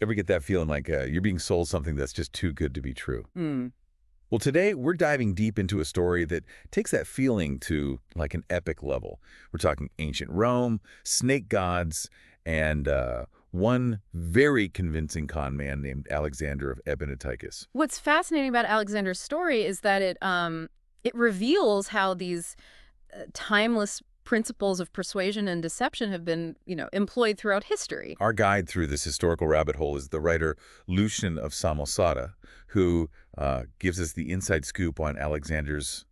Ever get that feeling like you're being sold something that's just too good to be true? Mm. Well, today we're diving deep into a story that takes that feeling to like an epic level. We're talking ancient Rome, snake gods, and one very convincing con man named Alexander of Abonoteichos. What's fascinating about Alexander's story is that it reveals how these timeless principles of persuasion and deception have been, employed throughout history. Our guide through this historical rabbit hole is the writer Lucian of Samosata, who gives us the inside scoop on Alexander's,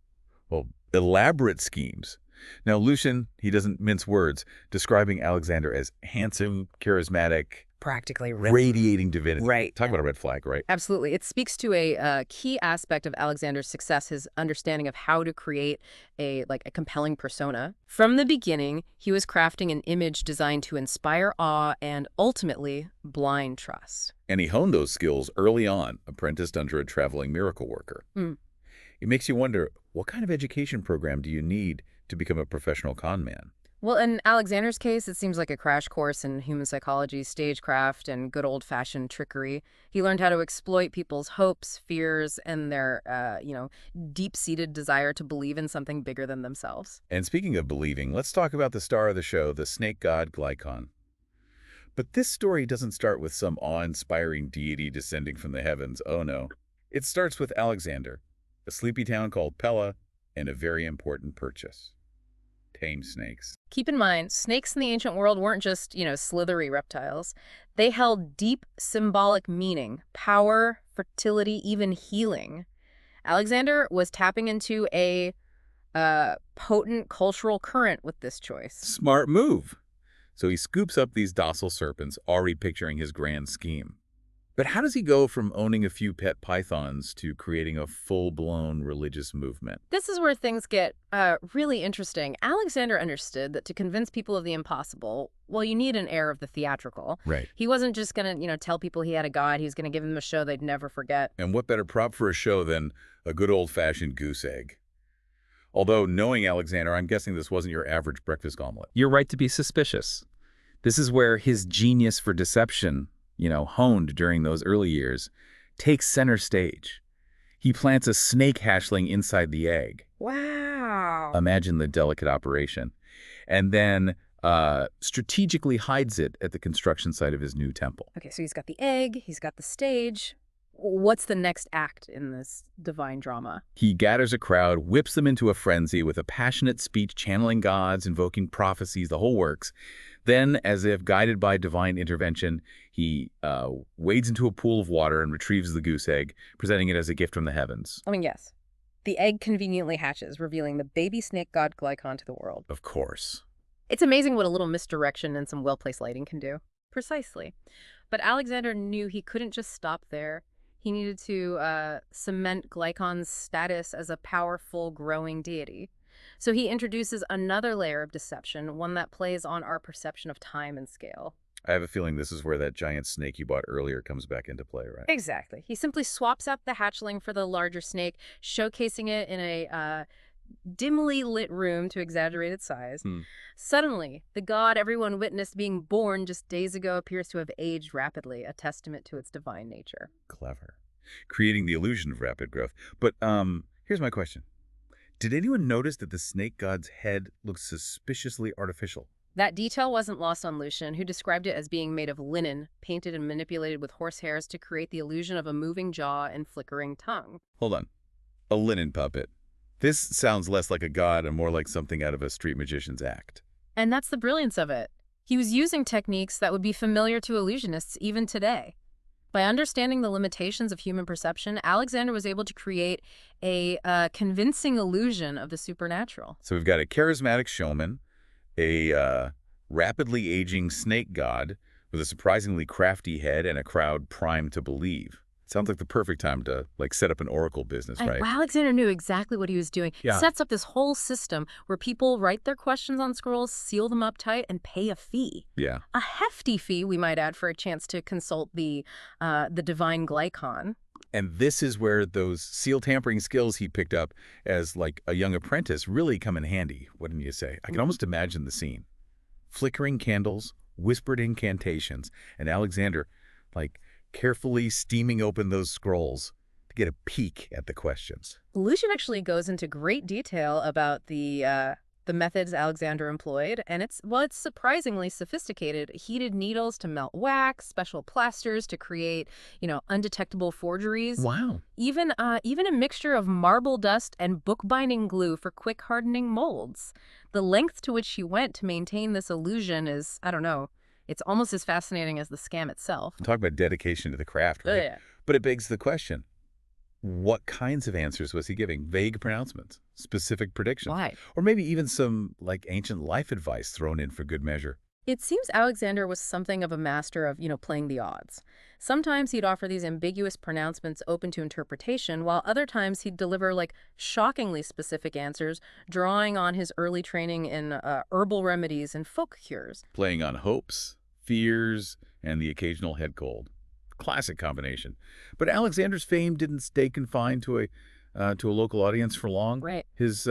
well, elaborate schemes. Now, Lucian, he doesn't mince words, describing Alexander as handsome, charismatic, Practically radiating divinity. Right. Talk about a red flag, right? Absolutely. It speaks to a key aspect of Alexander's success, his understanding of how to create a compelling persona. From the beginning, he was crafting an image designed to inspire awe and ultimately blind trust. And he honed those skills early on, apprenticed under a traveling miracle worker. Mm. It makes you wonder, what kind of education program do you need to become a professional con man? Well, in Alexander's case, it seems like a crash course in human psychology, stagecraft, and good old-fashioned trickery. He learned how to exploit people's hopes, fears, and their, deep-seated desire to believe in something bigger than themselves. And speaking of believing, let's talk about the star of the show, the snake god Glykon. But this story doesn't start with some awe-inspiring deity descending from the heavens. Oh no. It starts with Alexander, a sleepy town called Pella, and a very important purchase: tame snakes. Keep in mind, snakes in the ancient world weren't just, slithery reptiles. They held deep symbolic meaning, power, fertility, even healing. Alexander was tapping into a potent cultural current with this choice. Smart move. So he scoops up these docile serpents, already picturing his grand scheme. But how does he go from owning a few pet pythons to creating a full-blown religious movement? This is where things get really interesting. Alexander understood that to convince people of the impossible, well, you need an air of the theatrical. Right. He wasn't just going to, tell people he had a god. He was going to give them a show they'd never forget. And what better prop for a show than a good old-fashioned goose egg? Although, knowing Alexander, I'm guessing this wasn't your average breakfast omelet. You're right to be suspicious. This is where his genius for deception, honed during those early years, takes center stage. He plants a snake hatchling inside the egg. Wow. Imagine the delicate operation. And then strategically hides it at the construction site of his new temple. Okay, so he's got the egg, he's got the stage. What's the next act in this divine drama? He gathers a crowd, whips them into a frenzy with a passionate speech channeling gods, invoking prophecies, the whole works. Then, as if guided by divine intervention, he wades into a pool of water and retrieves the goose egg, presenting it as a gift from the heavens. Yes. The egg conveniently hatches, revealing the baby snake god Glykon to the world. Of course. It's amazing what a little misdirection and some well-placed lighting can do. Precisely. But Alexander knew he couldn't just stop there. He needed to cement Glycon's status as a powerful, growing deity. So he introduces another layer of deception, one that plays on our perception of time and scale. I have a feeling this is where that giant snake you bought earlier comes back into play, right? Exactly. He simply swaps out the hatchling for the larger snake, showcasing it in a dimly lit room to exaggerate its size. Suddenly, the god everyone witnessed being born just days ago appears to have aged rapidly, a testament to its divine nature. Clever. Creating the illusion of rapid growth. But here's my question. Did anyone notice that the snake god's head looks suspiciously artificial? That detail wasn't lost on Lucian, who described it as being made of linen, painted and manipulated with horsehairs to create the illusion of a moving jaw and flickering tongue. Hold on. A linen puppet. This sounds less like a god and more like something out of a street magician's act. And that's the brilliance of it. He was using techniques that would be familiar to illusionists even today. By understanding the limitations of human perception, Alexander was able to create a convincing illusion of the supernatural. So we've got a charismatic showman, a rapidly aging snake god with a surprisingly crafty head, and a crowd primed to believe. Sounds like the perfect time to set up an oracle business, right? Alexander knew exactly what he was doing. Yeah. He sets up this whole system where people write their questions on scrolls, seal them up tight, and pay a fee. Yeah. A hefty fee, we might add, for a chance to consult the divine Glykon. And this is where those seal tampering skills he picked up as a young apprentice really come in handy, wouldn't you say? I can almost imagine the scene. Flickering candles, whispered incantations, and Alexander like carefully steaming open those scrolls to get a peek at the questions. Lucian actually goes into great detail about the methods Alexander employed, and it's surprisingly sophisticated. Heated needles to melt wax, special plasters to create, undetectable forgeries. Wow. Even a mixture of marble dust and bookbinding glue for quick hardening molds. The length to which he went to maintain this illusion is, I don't know, it's almost as fascinating as the scam itself. Talk about dedication to the craft, right? Yeah. But it begs the question, what kinds of answers was he giving? Vague pronouncements, specific predictions, Why? or maybe even some ancient life advice thrown in for good measure. It seems Alexander was something of a master of, playing the odds. Sometimes he'd offer these ambiguous pronouncements open to interpretation, while other times he'd deliver, shockingly specific answers, drawing on his early training in herbal remedies and folk cures. Playing on hopes, fears, and the occasional head cold. Classic combination. But Alexander's fame didn't stay confined to a local audience for long. Right. His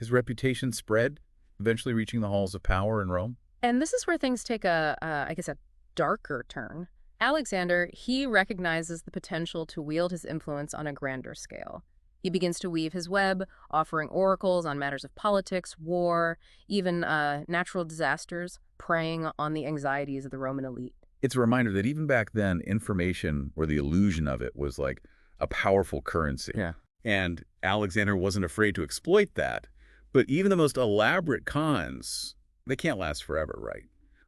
reputation spread, eventually reaching the halls of power in Rome. And this is where things take a darker turn. Alexander, he recognizes the potential to wield his influence on a grander scale. He begins to weave his web, offering oracles on matters of politics, war, even natural disasters, preying on the anxieties of the Roman elite. It's a reminder that even back then, information, or the illusion of it, was like a powerful currency. Yeah. And Alexander wasn't afraid to exploit that. But even the most elaborate cons, they can't last forever, right?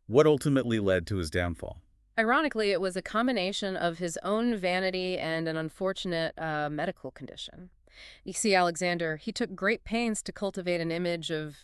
What ultimately led to his downfall? Ironically, it was a combination of his own vanity and an unfortunate medical condition. You see, Alexander, he took great pains to cultivate an image of,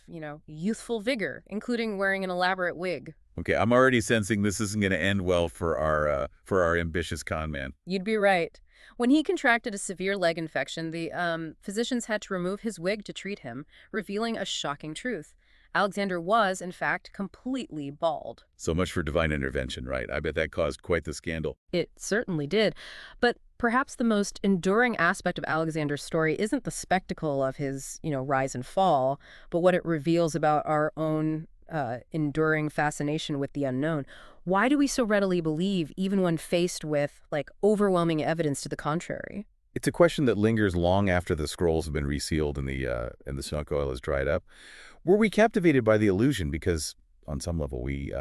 youthful vigor, including wearing an elaborate wig. Okay, I'm already sensing this isn't going to end well for our ambitious con man. You'd be right. When he contracted a severe leg infection, the physicians had to remove his wig to treat him, revealing a shocking truth. Alexander was, in fact, completely bald. So much for divine intervention, right? I bet that caused quite the scandal. It certainly did. But perhaps the most enduring aspect of Alexander's story isn't the spectacle of his, rise and fall, but what it reveals about our own enduring fascination with the unknown. Why do we so readily believe, even when faced with, overwhelming evidence to the contrary? It's a question that lingers long after the scrolls have been resealed and the snow oil has dried up. Were we captivated by the illusion because, on some level, we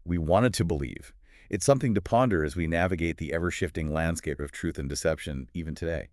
wanted to believe? It's something to ponder as we navigate the ever-shifting landscape of truth and deception even today.